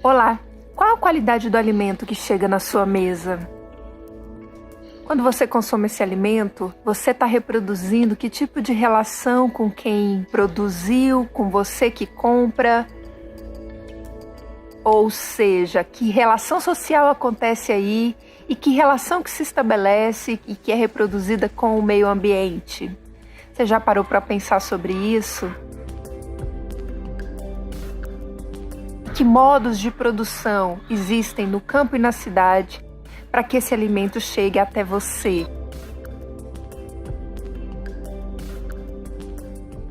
Olá! Qual a qualidade do alimento que chega na sua mesa? Quando você consome esse alimento, você está reproduzindo que tipo de relação com quem produziu, com você que compra? Ou seja, que relação social acontece aí e que relação que se estabelece e que é reproduzida com o meio ambiente? Você já parou para pensar sobre isso? Que modos de produção existem no campo e na cidade para que esse alimento chegue até você?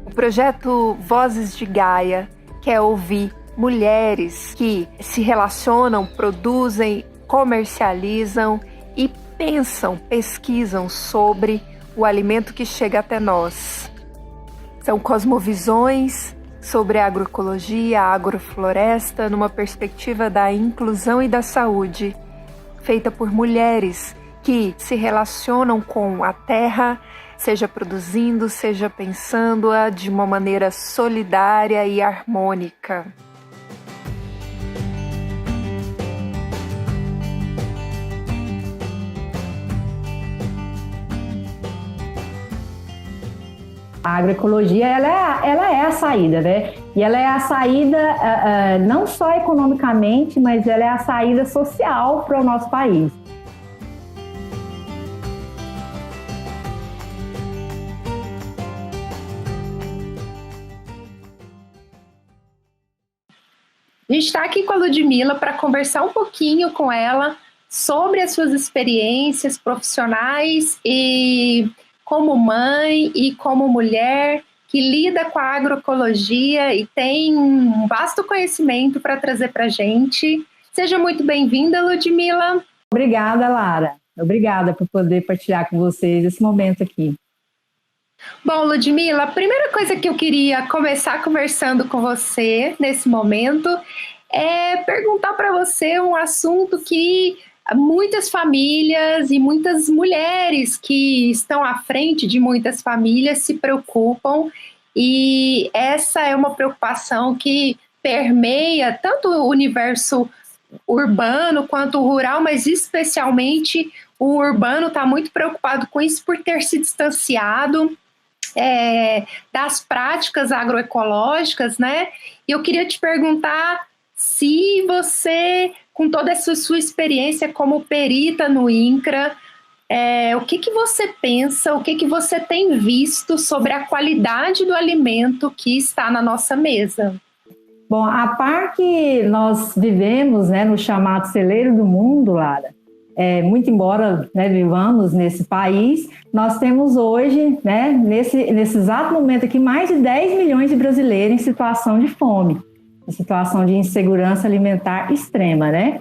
O projeto Vozes de Gaia quer ouvir mulheres que se relacionam, produzem, comercializam e pesquisam sobre o alimento que chega até nós. São cosmovisões sobre a agroecologia, a agrofloresta, numa perspectiva da inclusão e da saúde, feita por mulheres que se relacionam com a terra, seja produzindo, seja pensando-a de uma maneira solidária e harmônica. A agroecologia, ela é a saída, né? E ela é a saída não só economicamente, mas ela é a saída social para o nosso país. A gente está aqui com a Ludmila para conversar um pouquinho com ela sobre as suas experiências profissionais e como mãe e como mulher que lida com a agroecologia e tem um vasto conhecimento para trazer para a gente. Seja muito bem-vinda, Ludmila. Obrigada, Lara. Obrigada por poder partilhar com vocês esse momento aqui. Bom, Ludmila, a primeira coisa que eu queria começar conversando com você nesse momento é perguntar para você um assunto que muitas famílias e muitas mulheres que estão à frente de muitas famílias se preocupam, e essa é uma preocupação que permeia tanto o universo urbano quanto o rural, mas especialmente o urbano está muito preocupado com isso por ter se distanciado das práticas agroecológicas, né? E eu queria te perguntar se você, com toda essa sua experiência como perita no INCRA, o que você pensa, o que você tem visto sobre a qualidade do alimento que está na nossa mesa? Bom, a par que nós vivemos, né, no chamado celeiro do mundo, Lara, muito embora, né, vivamos nesse país, nós temos hoje, né, nesse exato momento aqui, mais de 10 milhões de brasileiros em situação de fome, em situação de insegurança alimentar extrema, né?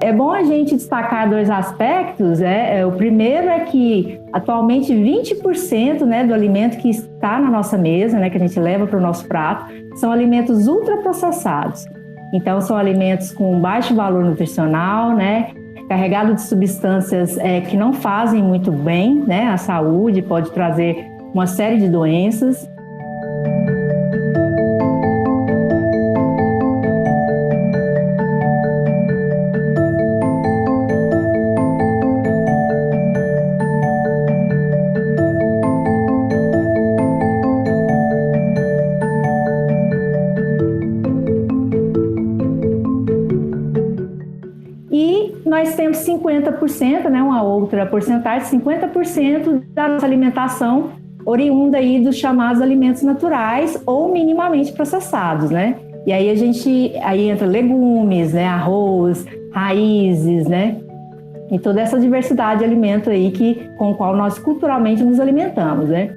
É bom a gente destacar dois aspectos. O primeiro é que atualmente 20%, né, do alimento que está na nossa mesa, né, que a gente leva para o nosso prato, são alimentos ultraprocessados. Então são alimentos com baixo valor nutricional, né, carregados de substâncias que não fazem muito bem, né, à saúde, pode trazer uma série de doenças. Nós temos 50%, né, uma outra porcentagem, 50% da nossa alimentação oriunda aí dos chamados alimentos naturais ou minimamente processados, né? E aí aí entra legumes, né, arroz, raízes, né? E toda essa diversidade de alimento aí com o qual nós culturalmente nos alimentamos, né?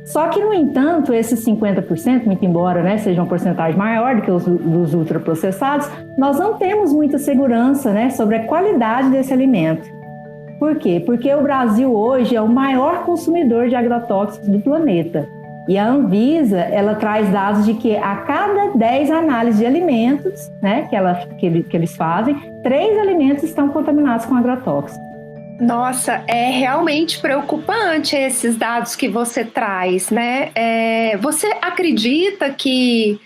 Só que, no entanto, esses 50%, muito embora, né, seja uma porcentagem maior do que os dos ultraprocessados, nós não temos muita segurança, né, sobre a qualidade desse alimento. Por quê? Porque o Brasil hoje é o maior consumidor de agrotóxicos do planeta. E a Anvisa, ela traz dados de que a cada 10 análises de alimentos, né, que eles fazem, 3 alimentos estão contaminados com agrotóxicos. Nossa, é realmente preocupante esses dados que você traz, né? Você acredita que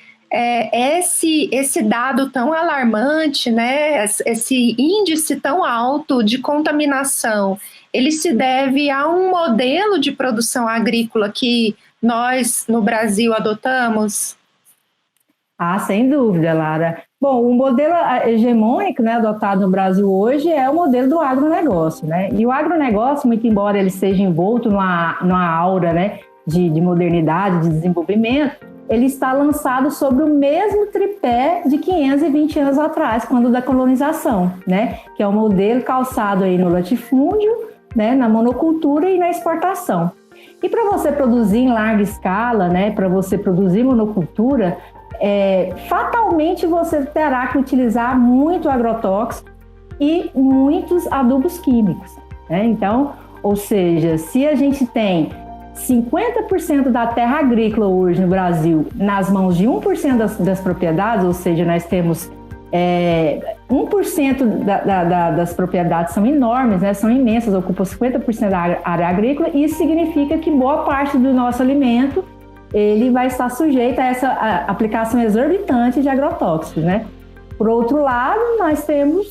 esse dado tão alarmante, né? Esse índice tão alto de contaminação, ele se deve a um modelo de produção agrícola que nós no Brasil adotamos? Ah, sem dúvida, Lara. Bom, o modelo hegemônico, né, adotado no Brasil hoje é o modelo do agronegócio, né? E o agronegócio, muito embora ele seja envolto numa aura, né, de modernidade, de desenvolvimento, ele está lançado sobre o mesmo tripé de 520 anos atrás, quando da colonização, né? Que é o modelo calçado aí no latifúndio, né, na monocultura e na exportação. E para você produzir em larga escala, né, para você produzir monocultura, fatalmente você terá que utilizar muito agrotóxico e muitos adubos químicos, né? Então, ou seja, se a gente tem 50% da terra agrícola hoje no Brasil nas mãos de 1% das propriedades, ou seja, nós temos 1% das propriedades são enormes, né? São imensas, ocupam 50% da área agrícola, e isso significa que boa parte do nosso alimento ele vai estar sujeito a essa aplicação exorbitante de agrotóxicos, né? Por outro lado, nós temos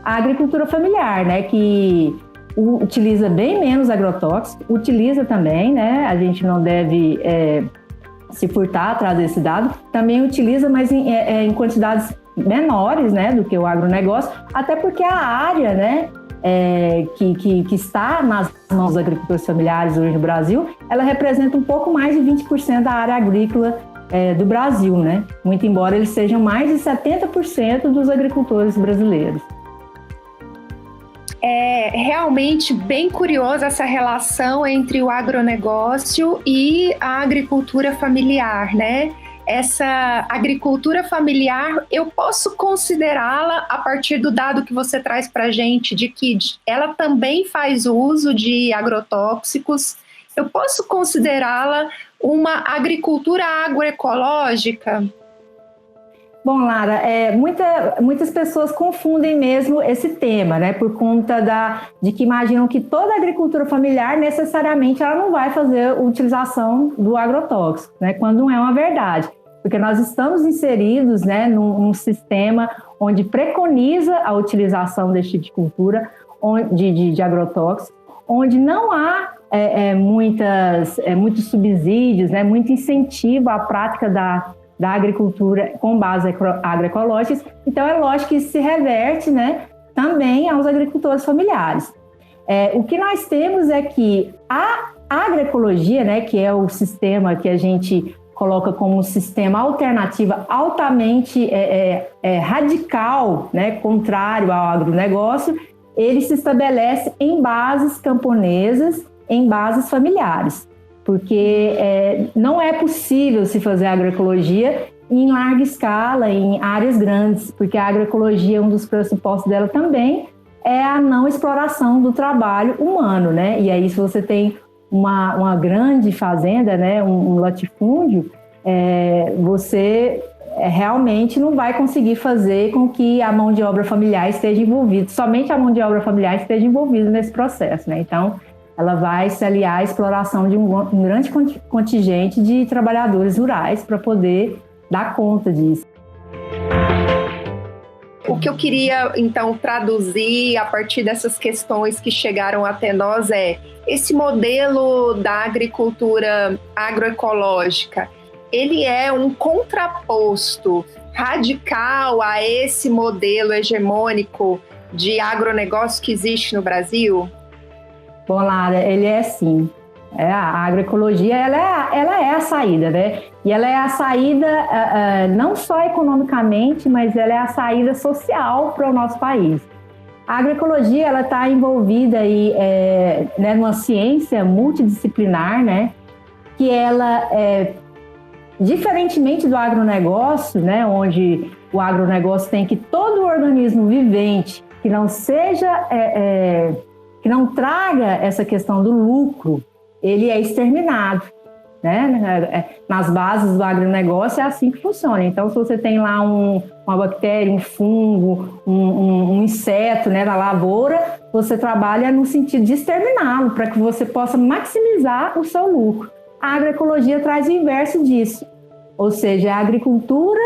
a agricultura familiar, né? Que utiliza bem menos agrotóxico, utiliza também, né? A gente não deve se furtar atrás desse dado, também utiliza, mas em quantidades menores, né? Do que o agronegócio, até porque a área, né? Que está nas mãos dos agricultores familiares hoje no Brasil, ela representa um pouco mais de 20% da área agrícola do Brasil, né? Muito embora eles sejam mais de 70% dos agricultores brasileiros. É realmente bem curiosa essa relação entre o agronegócio e a agricultura familiar, né? Essa agricultura familiar, eu posso considerá-la, a partir do dado que você traz para a gente, de que ela também faz uso de agrotóxicos, eu posso considerá-la uma agricultura agroecológica? Bom, Lara, muitas pessoas confundem mesmo esse tema, né? Por conta de que imaginam que toda agricultura familiar, necessariamente, ela não vai fazer a utilização do agrotóxico, né? Quando não é uma verdade. Porque nós estamos inseridos, né, num sistema onde preconiza a utilização desse tipo de cultura, de agrotóxicos, onde não há muitos subsídios, né, muito incentivo à prática da agricultura com base agroecológica. Então, é lógico que isso se reverte, né, também aos agricultores familiares. O que nós temos é que a agroecologia, né, que é o sistema que a gente coloca como um sistema alternativo altamente radical, né, contrário ao agronegócio, ele se estabelece em bases camponesas, em bases familiares, porque não é possível se fazer agroecologia em larga escala, em áreas grandes, porque a agroecologia, um dos pressupostos dela também é a não exploração do trabalho humano, né? E aí, se você tem uma grande fazenda, né, um latifúndio, você realmente não vai conseguir fazer com que a mão de obra familiar esteja envolvida, somente a mão de obra familiar esteja envolvida nesse processo, né? Então, ela vai se aliar à exploração de um grande contingente de trabalhadores rurais para poder dar conta disso. O que eu queria, então, traduzir a partir dessas questões que chegaram até nós esse modelo da agricultura agroecológica, ele é um contraposto radical a esse modelo hegemônico de agronegócio que existe no Brasil? Bom, Lara, ele é sim. A agroecologia, ela é a saída, né? E ela é a saída não só economicamente, mas ela é a saída social para o nosso país. A agroecologia, ela está envolvida aí, né, numa ciência multidisciplinar, né? Que ela, diferentemente do agronegócio, né? Onde o agronegócio tem que todo organismo vivente que não seja, que não traga essa questão do lucro, ele é exterminado. né? Nas bases do agronegócio é assim que funciona. Então, se você tem lá uma bactéria, um fungo, um inseto, né, na lavoura, você trabalha no sentido de exterminá-lo, para que você possa maximizar o seu lucro. A agroecologia traz o inverso disso, ou seja, a agricultura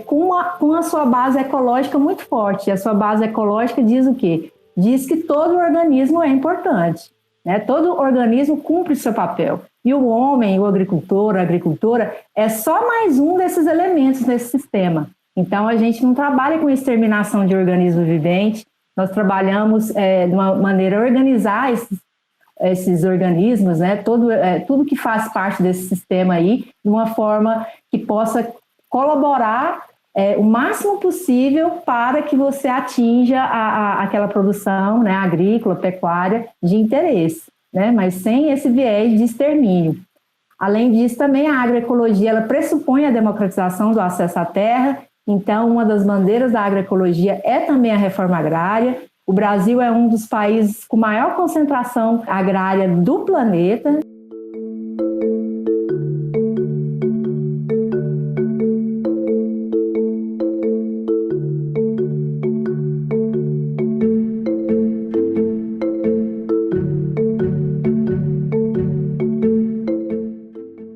com a sua base ecológica muito forte. A sua base ecológica diz o quê? Diz que todo organismo é importante, né? Todo organismo cumpre o seu papel. E o homem, o agricultor, a agricultora, é só mais um desses elementos desse sistema. Então, a gente não trabalha com exterminação de organismo vivente, nós trabalhamos de uma maneira a organizar esses organismos, né? Tudo que faz parte desse sistema aí, de uma forma que possa colaborar o máximo possível para que você atinja aquela produção, né, agrícola, pecuária de interesse, né? Mas sem esse viés de extermínio. Além disso, também a agroecologia ela pressupõe a democratização do acesso à terra. Então, uma das bandeiras da agroecologia é também a reforma agrária. O Brasil é um dos países com maior concentração agrária do planeta.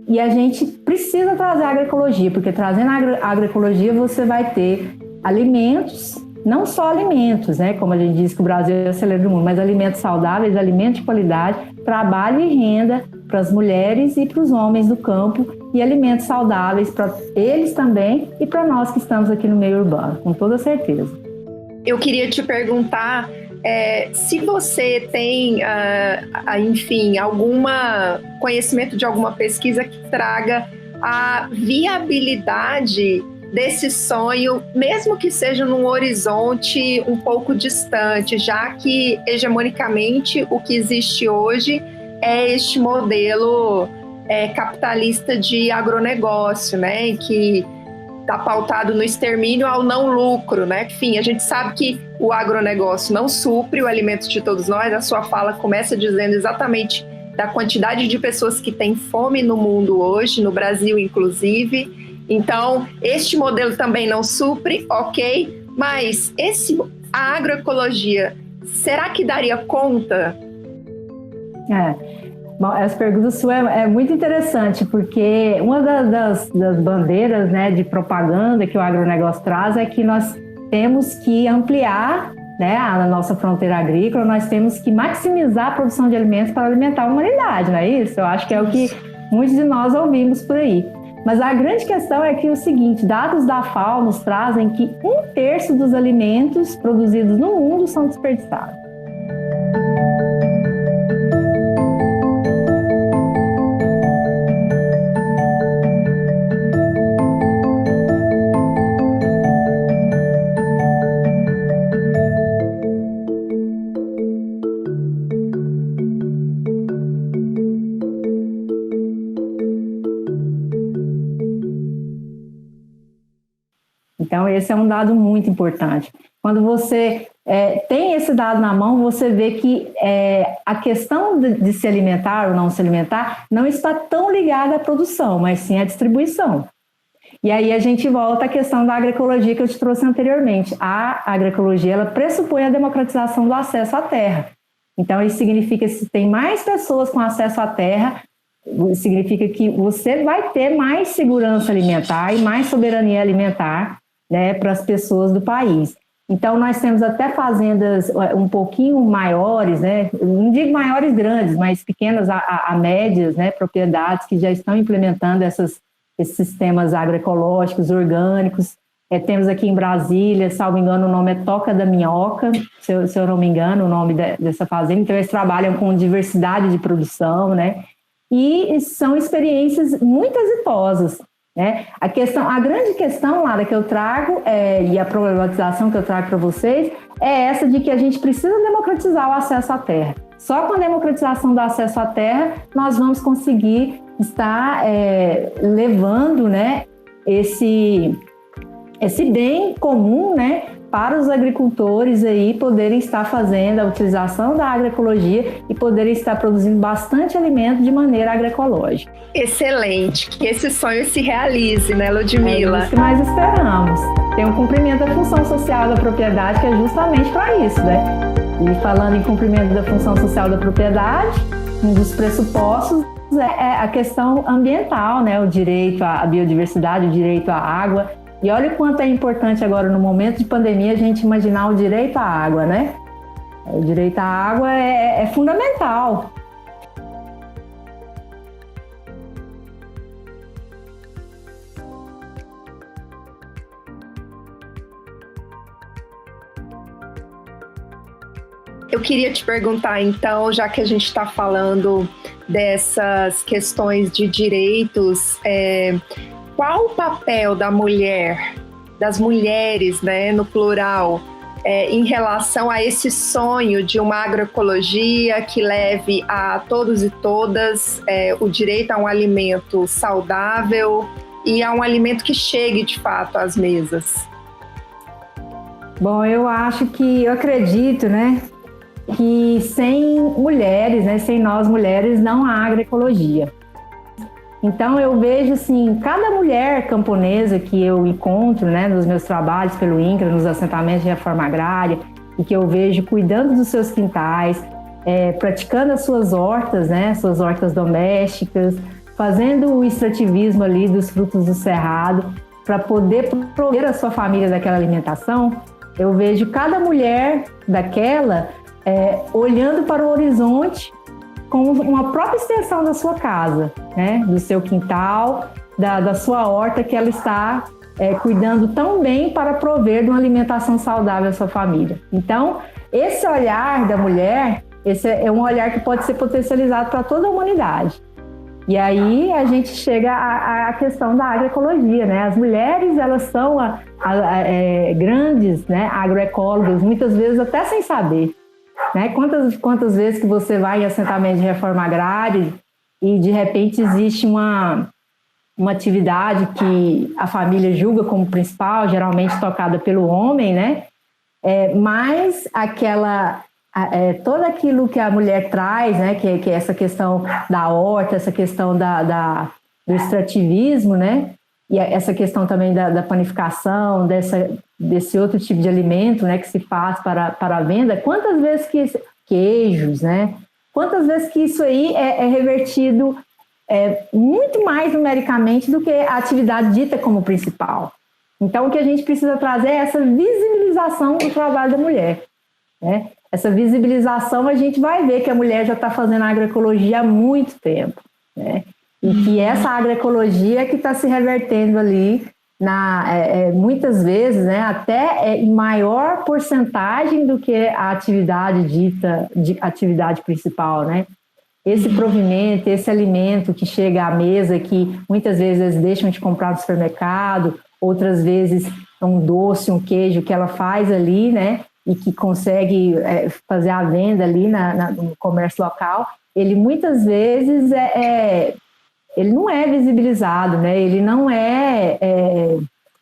E a gente precisa trazer a agroecologia, porque trazendo a agroecologia você vai ter alimentos, não só alimentos, né? Como a gente diz que o Brasil é o celeiro do mundo, mas alimentos saudáveis, alimentos de qualidade, trabalho e renda para as mulheres e para os homens do campo e alimentos saudáveis para eles também e para nós que estamos aqui no meio urbano, com toda certeza. Eu queria te perguntar se você tem, enfim, algum conhecimento de alguma pesquisa que traga a viabilidade desse sonho, mesmo que seja num horizonte um pouco distante, já que hegemonicamente o que existe hoje é este modelo capitalista de agronegócio, né, que está pautado no extermínio ao não lucro, né? Enfim, a gente sabe que o agronegócio não supre o alimento de todos nós. A sua fala começa dizendo exatamente da quantidade de pessoas que têm fome no mundo hoje, no Brasil inclusive. Então, este modelo também não supre, ok? Mas a agroecologia, será que daria conta? Bom, essa pergunta sua é muito interessante, porque uma das bandeiras, né, de propaganda que o agronegócio traz é que nós temos que ampliar, né, a nossa fronteira agrícola, nós temos que maximizar a produção de alimentos para alimentar a humanidade, não é isso? Eu acho que é o que muitos de nós ouvimos por aí. Mas a grande questão é que o seguinte, dados da FAO nos trazem que 1/3 dos alimentos produzidos no mundo são desperdiçados. Então, esse é um dado muito importante. Quando você tem esse dado na mão, você vê que a questão de se alimentar ou não se alimentar não está tão ligada à produção, mas sim à distribuição. E aí a gente volta à questão da agroecologia que eu te trouxe anteriormente. A agroecologia ela pressupõe a democratização do acesso à terra. Então, isso significa que se tem mais pessoas com acesso à terra, significa que você vai ter mais segurança alimentar e mais soberania alimentar, né, para as pessoas do país. Então, nós temos até fazendas um pouquinho maiores, né, não digo maiores grandes, mas pequenas a médias, né, propriedades que já estão implementando esses sistemas agroecológicos, orgânicos. Temos aqui em Brasília, salvo engano, o nome é Toca da Minhoca, se eu não me engano, o nome dessa fazenda. Então, eles trabalham com diversidade de produção, né, e são experiências muito exitosas. Né? A grande questão, Lara, que eu trago e a problematização que eu trago para vocês é essa de que a gente precisa democratizar o acesso à terra. Só com a democratização do acesso à terra nós vamos conseguir estar levando, né, esse bem comum, né, para os agricultores aí poderem estar fazendo a utilização da agroecologia e poderem estar produzindo bastante alimento de maneira agroecológica. Excelente, que esse sonho se realize, né, Ludmila? É isso que nós esperamos. Tem um cumprimento da função social da propriedade, que é justamente para isso, né? E falando em cumprimento da função social da propriedade, um dos pressupostos é a questão ambiental, né? O direito à biodiversidade, o direito à água. E olha o quanto é importante agora, no momento de pandemia, a gente imaginar o direito à água, né? O direito à água é fundamental. Eu queria te perguntar, então, já que a gente está falando dessas questões de direitos, qual o papel da mulher, das mulheres, né, no plural, em relação a esse sonho de uma agroecologia que leve a todos e todas o direito a um alimento saudável e a um alimento que chegue, de fato, às mesas? Bom, eu acredito, né, que sem mulheres, né, sem nós mulheres, não há agroecologia. Então eu vejo assim, cada mulher camponesa que eu encontro, né, nos meus trabalhos pelo INCRA, nos assentamentos de reforma agrária, e que eu vejo cuidando dos seus quintais, praticando as suas hortas, né, suas hortas domésticas, fazendo o extrativismo ali dos frutos do cerrado, para poder prover a sua família daquela alimentação. Eu vejo cada mulher daquela olhando para o horizonte com uma própria extensão da sua casa, né? Do seu quintal, da sua horta que ela está cuidando tão bem para prover de uma alimentação saudável à sua família. Então, esse olhar da mulher, esse é um olhar que pode ser potencializado para toda a humanidade. E aí a gente chega à questão da agroecologia, né? As mulheres, elas são grandes, né, agroecólogas, muitas vezes até sem saber. Né? Quantas vezes que você vai em assentamento de reforma agrária e de repente existe uma atividade que a família julga como principal, geralmente tocada pelo homem, né? Mas todo aquilo que a mulher traz, né? Que é essa questão da horta, essa questão do extrativismo, né? E essa questão também da panificação, desse outro tipo de alimento, né, que se faz para a venda. Quantas vezes que queijos, né? Quantas vezes que isso aí é revertido muito mais numericamente do que a atividade dita como principal. Então, o que a gente precisa trazer é essa visibilização do trabalho da mulher, né? Essa visibilização, a gente vai ver que a mulher já está fazendo agroecologia há muito tempo, né? E que essa agroecologia que está se revertendo ali, muitas vezes, né, até em maior porcentagem do que a atividade dita de atividade principal, né? Esse provimento, esse alimento que chega à mesa, que muitas vezes eles deixam de comprar no supermercado, outras vezes é um doce, um queijo que ela faz ali, né, e que consegue fazer a venda ali no comércio local, ele muitas vezes ele não é visibilizado, né? Ele não é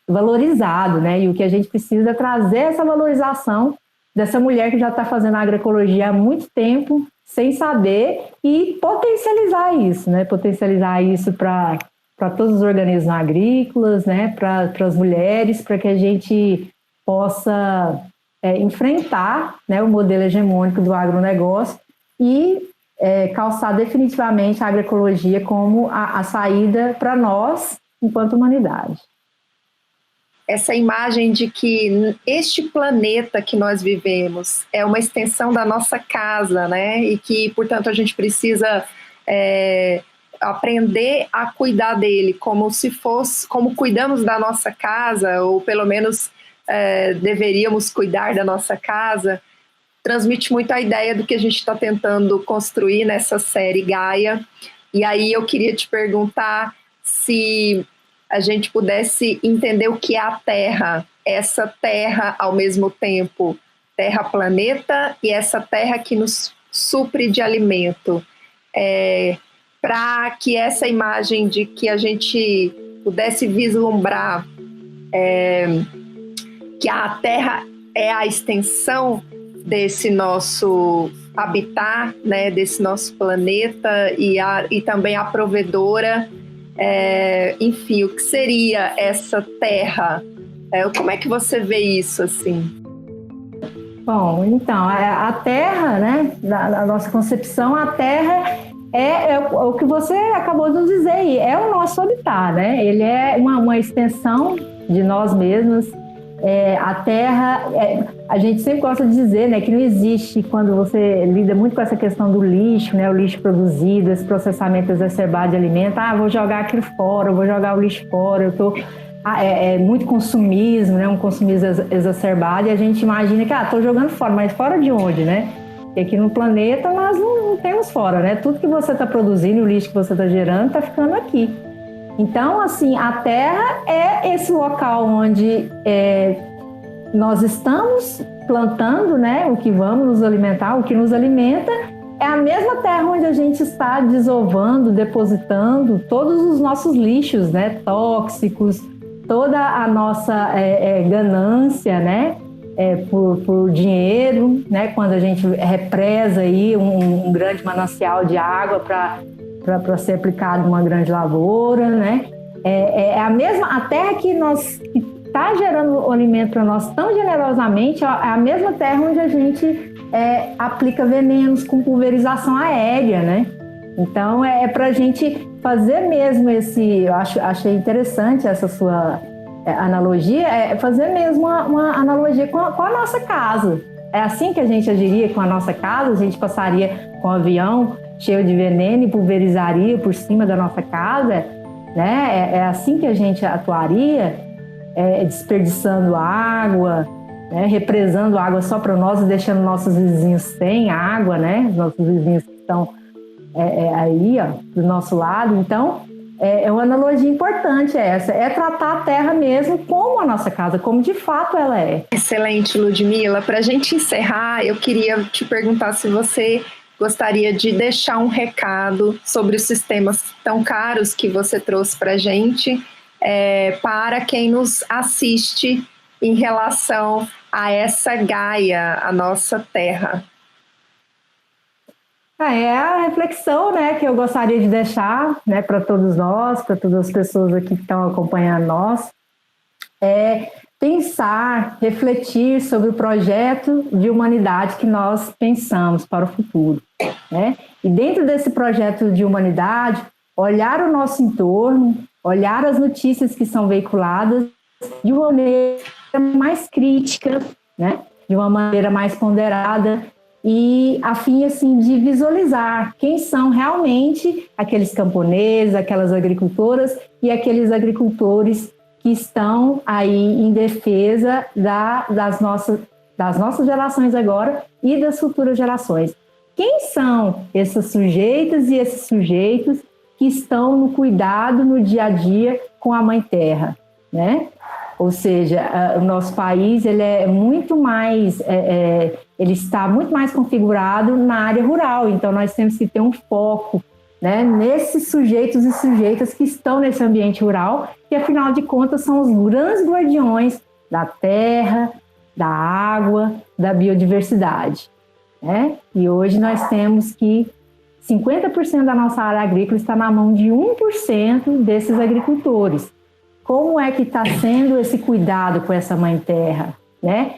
valorizado, né? E o que a gente precisa é trazer essa valorização dessa mulher que já está fazendo agroecologia há muito tempo, sem saber, e potencializar isso, né? Potencializar isso para todos os organismos agrícolas, né? Para as mulheres, para que a gente possa enfrentar, né, o modelo hegemônico do agronegócio e calçar definitivamente a agroecologia como a saída para nós, enquanto humanidade. Essa imagem de que este planeta que nós vivemos é uma extensão da nossa casa, né? E que, portanto, a gente precisa aprender a cuidar dele como cuidamos da nossa casa, ou pelo menos deveríamos cuidar da nossa casa. Transmite muito a ideia do que a gente está tentando construir nessa série Gaia. E aí eu queria te perguntar se a gente pudesse entender o que é a Terra, essa Terra ao mesmo tempo, Terra-planeta, e essa Terra que nos supre de alimento, para que essa imagem de que a gente pudesse vislumbrar que a Terra é a extensão desse nosso habitat, né, desse nosso planeta e também a provedora. Enfim, o que seria essa terra? Como é que você vê isso, assim? Bom, então, a Terra, né, na nossa concepção, a Terra é o que você acabou de dizer aí, é o nosso habitat, né? Ele é uma extensão de nós mesmos. A Terra, a gente sempre gosta de dizer, né, que não existe, quando você lida muito com essa questão do lixo, né, o lixo produzido, esse processamento exacerbado de alimento, vou jogar aquilo fora, vou jogar o lixo fora, eu tô... muito consumismo, né? Um consumismo exacerbado, e a gente imagina que estou jogando fora, mas fora de onde, né? Porque aqui no planeta nós não temos fora, né? Tudo que você está produzindo, o lixo que você está gerando, está ficando aqui. Então, assim, a Terra é esse local onde nós estamos plantando, né? O que vamos nos alimentar, o que nos alimenta, é a mesma terra onde a gente está desovando, depositando todos os nossos lixos, né? Tóxicos, toda a nossa ganância, né, por dinheiro, né, quando a gente represa aí um grande manancial de água para ser aplicado numa grande lavoura, né, a terra que está gerando o alimento para nós tão generosamente, é a mesma terra onde a gente aplica venenos com pulverização aérea, né. Então, para a gente fazer mesmo achei interessante essa sua analogia, fazer mesmo uma analogia com a nossa casa. É assim que a gente agiria com a nossa casa, a gente passaria com um avião cheio de veneno e pulverizaria por cima da nossa casa, né? É assim que a gente atuaria, desperdiçando água, né? Represando água só para nós e deixando nossos vizinhos sem água, né? Nossos vizinhos que estão aí, ó, do nosso lado. Então, uma analogia importante essa, tratar a terra mesmo como a nossa casa, como de fato ela é. Excelente, Ludmila. Para a gente encerrar, eu queria te perguntar se você gostaria de deixar um recado sobre os sistemas tão caros que você trouxe para a gente, para quem nos assiste em relação a essa Gaia, a nossa terra. É a reflexão, né, que eu gostaria de deixar, né, para todos nós, para todas as pessoas aqui que estão acompanhando nós, pensar, refletir sobre o projeto de humanidade que nós pensamos para o futuro, né? E dentro desse projeto de humanidade, olhar o nosso entorno, olhar as notícias que são veiculadas de uma maneira mais crítica, né, de uma maneira mais ponderada, e a fim assim, de visualizar quem são realmente aqueles camponeses, aquelas agricultoras e aqueles agricultores que estão aí em defesa das nossas gerações agora e das futuras gerações. Quem são essas sujeitas e esses sujeitos que estão no cuidado no dia a dia com a Mãe Terra, né? Ou seja, o nosso país ele é muito mais, ele está muito mais configurado na área rural. Então, nós temos que ter um foco, né, nesses sujeitos e sujeitas que estão nesse ambiente rural, que, afinal de contas, são os grandes guardiões da terra, da água, da biodiversidade, né? E hoje nós temos que 50% da nossa área agrícola está na mão de 1% desses agricultores. Como é que está sendo esse cuidado com essa Mãe Terra, né?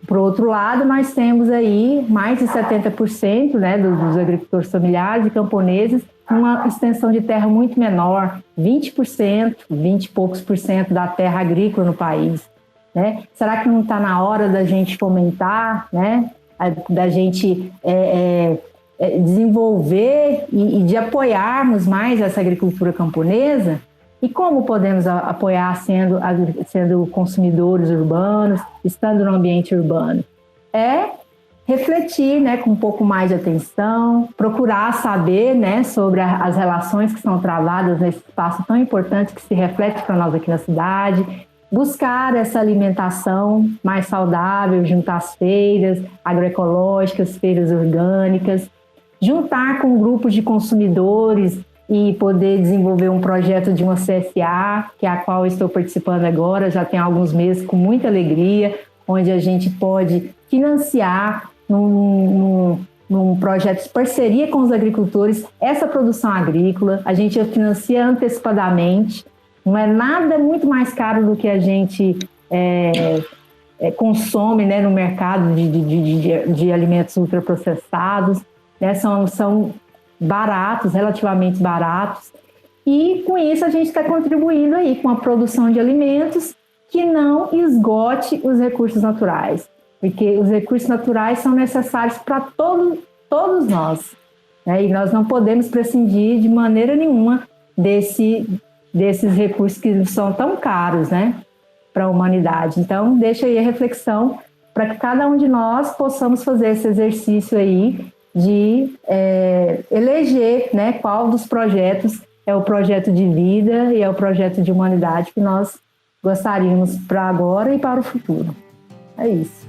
Por outro lado, nós temos aí mais de 70%, né, dos agricultores familiares e camponeses, uma extensão de terra muito menor, 20%, 20 e poucos por cento da terra agrícola no país, né? Será que não está na hora da gente fomentar, né, da gente desenvolver e de apoiarmos mais essa agricultura camponesa? E como podemos apoiar sendo consumidores urbanos, estando no ambiente urbano? Refletir, né, com um pouco mais de atenção, procurar saber, né, sobre as relações que são travadas nesse espaço tão importante que se reflete para nós aqui na cidade, buscar essa alimentação mais saudável, juntar as feiras agroecológicas, feiras orgânicas, juntar com grupos de consumidores e poder desenvolver um projeto de uma CSA, que é a qual eu estou participando agora, já tem alguns meses, com muita alegria, onde a gente pode financiar num projeto de parceria com os agricultores essa produção agrícola. A gente financia antecipadamente, não é nada muito mais caro do que a gente consome, né, no mercado de alimentos ultraprocessados, né, são baratos, relativamente baratos, e com isso a gente está contribuindo aí com a produção de alimentos que não esgote os recursos naturais, porque os recursos naturais são necessários para todos nós, né, e nós não podemos prescindir de maneira nenhuma desses recursos que são tão caros, né, para a humanidade. Então, deixa aí a reflexão para que cada um de nós possamos fazer esse exercício aí de eleger, né, qual dos projetos é o projeto de vida e é o projeto de humanidade que nós gostaríamos para agora e para o futuro. É isso.